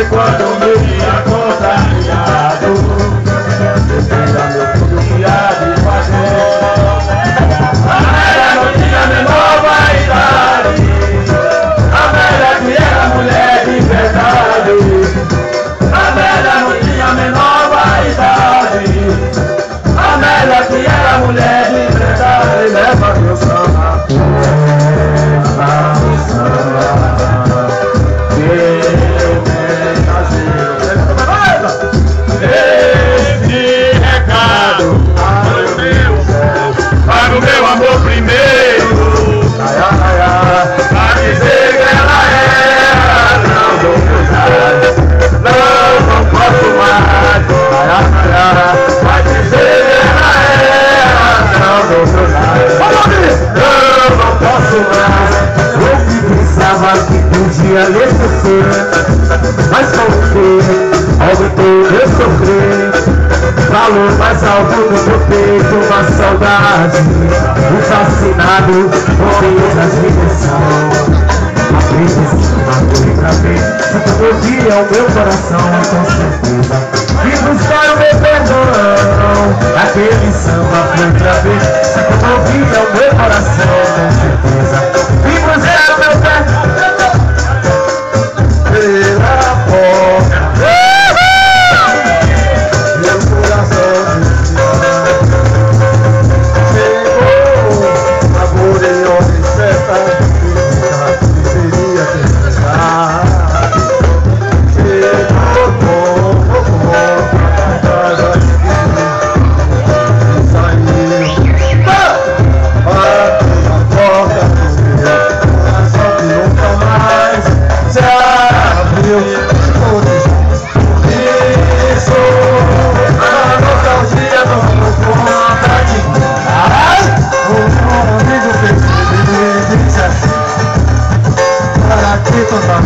E quando meu dia contaminado, defenda meu filho que há de fazer. Amélia não tinha a menor vaidade, Amélia que era mulher de verdade. Amélia não tinha a menor vaidade, Amélia que era mulher de verdade. Leva meu samba, leva meu samba, esse recado para o meu amor primeiro, pra dizer que ela era, não dou mais, não posso mais, pra dizer que ela era, não dou mais, não posso mais. Eu que pensava que podia lhe esquecer, mas com você aumentou meu sofrer. Falou mais alto no meu peito uma saudade, um fascinado com essa dimensão. Abri esse bagulho pra ver se tu ouvia o meu coração, com certeza vim buscar o meu perdão. Aquele samba foi pra ver se tu ouvia o meu coração, com certeza vim buscar o meu perdão. Pela porta meu coração chegou, saboreou de certa que deveria ter ficado. Chegou com a casa e saiu, bateu na porta do meu coração que nunca mais se abriu. Isso, a nostalgia tomou conta de mim. O amigo fez para que toda